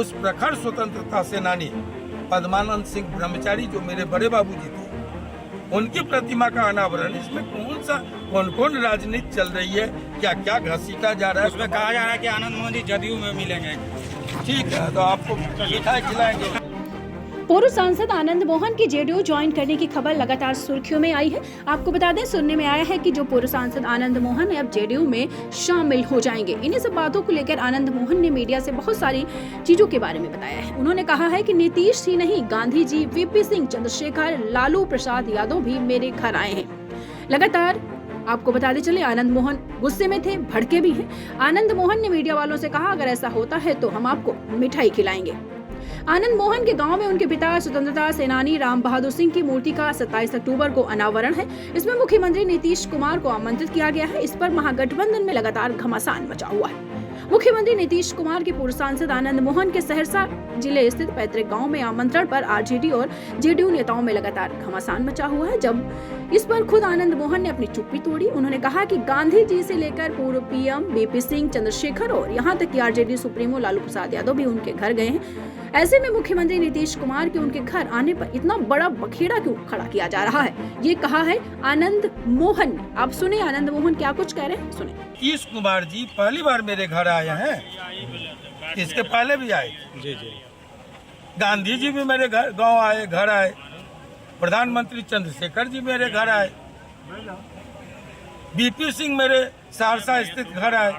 उस प्रखर स्वतंत्रता सेनानी पद्मानंद सिंह ब्रह्मचारी जो मेरे बड़े बाबूजी थे, उनकी प्रतिमा का अनावरण, इसमें कौन कौन राजनीति चल रही है, क्या क्या घसीटा जा रहा है। उसमें कहा जा रहा है कि आनंद मोहन जी जदयू में मिलेंगे। ठीक है, तो आपको मिठाई खिलाएंगे। पूर्व सांसद आनंद मोहन की जेडीयू ज्वाइन करने की खबर लगातार सुर्खियों में आई है। आपको बता दें, सुनने में आया है कि जो पूर्व सांसद आनंद मोहन अब जेडीयू में शामिल हो जाएंगे। इन्हीं सब बातों को लेकर आनंद मोहन ने मीडिया से बहुत सारी चीजों के बारे में बताया है। उन्होंने कहा है कि नीतीश ही नहीं, गांधी जी, वीपी सिंह, चंद्रशेखर, लालू प्रसाद यादव भी मेरे घर आए हैं। लगातार आपको बताते चले, आनंद मोहन गुस्से में थे, भड़के भी हैं। आनंद मोहन ने मीडिया वालों से कहा, अगर ऐसा होता है तो हम आपको मिठाई खिलाएंगे। आनंद मोहन के गांव में उनके पिता स्वतंत्रता सेनानी राम बहादुर सिंह की मूर्ति का 27 अक्टूबर को अनावरण है। इसमें मुख्यमंत्री नीतीश कुमार को आमंत्रित किया गया है। इस पर महागठबंधन में लगातार घमासान मचा हुआ है। मुख्यमंत्री नीतीश कुमार के पूर्व सांसद आनंद मोहन के सहरसा जिले स्थित पैतृक गांव में आमंत्रण पर आरजेडी और जेडीयू नेताओं में लगातार घमासान मचा हुआ है। जब इस पर खुद आनंद मोहन ने अपनी चुप्पी तोड़ी। उन्होंने कहा कि गांधी जी से लेकर पूर्व पीएम वीपी सिंह, चंद्रशेखर और यहां तक कि आरजेडी सुप्रीमो लालू प्रसाद यादव भी उनके घर गए हैं। ऐसे में मुख्यमंत्री नीतीश कुमार के उनके घर आने पर इतना बड़ा बखेड़ा क्यों खड़ा किया जा रहा है, ये कहा है आनंद मोहन ने। आप सुने आनंद मोहन क्या कुछ कह रहे हैं, सुने। नीतीश कुमार जी पहली बार मेरे घर आए हैं, इसके पहले भी आए। जी। गांधी जी भी मेरे गांव आए, घर आए। प्रधानमंत्री चंद्रशेखर जी मेरे घर आए। वीपी सिंह मेरे सहरसा स्थित घर आए।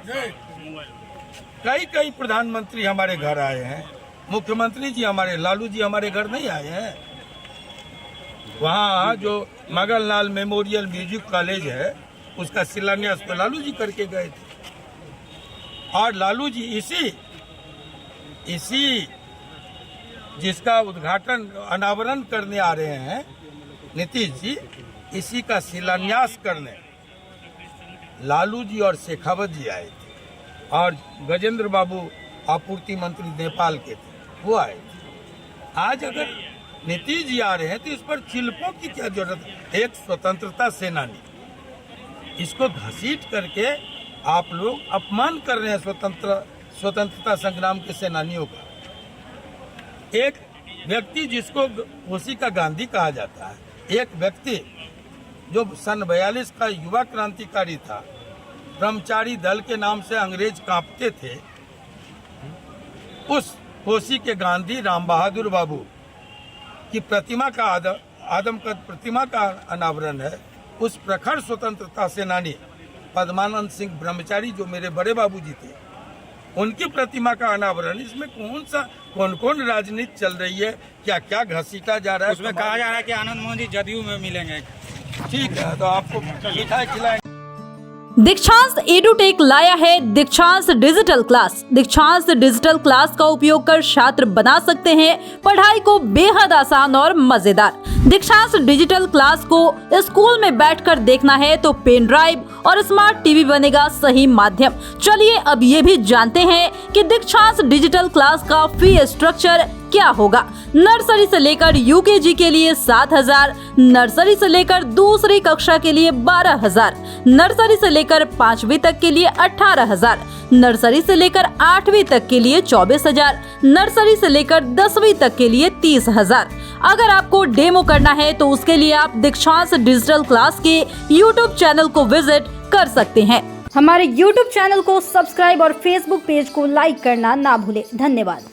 कई प्रधानमंत्री हमारे घर आए हैं। मुख्यमंत्री जी हमारे, लालू जी हमारे घर नहीं आए हैं। वहाँ जो मगनलाल मेमोरियल म्यूजिक कॉलेज है, उसका शिलान्यास तो लालू जी करके गए थे। और लालू जी इसी जिसका उद्घाटन, अनावरण करने आ रहे हैं नीतीश जी, इसी का शिलान्यास करने लालू जी और शेखावत जी आए थे। और गजेंद्र बाबू आपूर्ति मंत्री नेपाल के थे, वो आए थे। आज अगर नीतीश जी आ रहे हैं तो इस पर शिल्पों की क्या जरूरत है। एक स्वतंत्रता सेनानी, इसको घसीट करके आप लोग अपमान कर रहे हैं स्वतंत्रता संग्राम के सेनानियों का। एक व्यक्ति जिसको उसी का गांधी कहा जाता है, एक व्यक्ति जो सन 42 का युवा क्रांतिकारी था, ब्रह्मचारी दल के नाम से अंग्रेज कांपते थे, उस कोसी के गांधी राम बहादुर बाबू की प्रतिमा का आदमकद प्रतिमा का अनावरण है। उस प्रखर स्वतंत्रता सेनानी पद्मानंद सिंह ब्रह्मचारी जो मेरे बड़े बाबूजी थे, उनकी प्रतिमा का अनावरण, इसमें कौन राजनीति चल रही है, क्या क्या घसीटा जा रहा है। उसमें कहा जा रहा है कि आनंद मोहन जी जदयू में मिलेंगे। ठीक है, तो आपको मिठाई खिलाएंगे। दीक्षांत एडुटेक लाया है दीक्षांत डिजिटल क्लास। दीक्षांत डिजिटल क्लास का उपयोग कर छात्र बना सकते हैं पढ़ाई को बेहद आसान और मजेदार। दीक्षांत डिजिटल क्लास को स्कूल में बैठकर देखना है तो पेन ड्राइव और स्मार्ट टीवी बनेगा सही माध्यम। चलिए अब ये भी जानते हैं कि दीक्षांत डिजिटल क्लास का फी स्ट्रक्चर क्या होगा। नर्सरी से लेकर यूकेजी के लिए 7,000, नर्सरी से लेकर दूसरी कक्षा के लिए 12,000, नर्सरी से लेकर 5वीं तक के लिए 18,000, नर्सरी से लेकर 8वीं तक के लिए 24,000, नर्सरी से लेकर 10वीं तक के लिए 30,000। अगर आपको डेमो करना है तो उसके लिए आप दीक्षांत डिजिटल क्लास के YouTube चैनल को विजिट कर सकते हैं। हमारे YouTube चैनल को सब्सक्राइब और Facebook पेज को लाइक करना ना भूलें। धन्यवाद।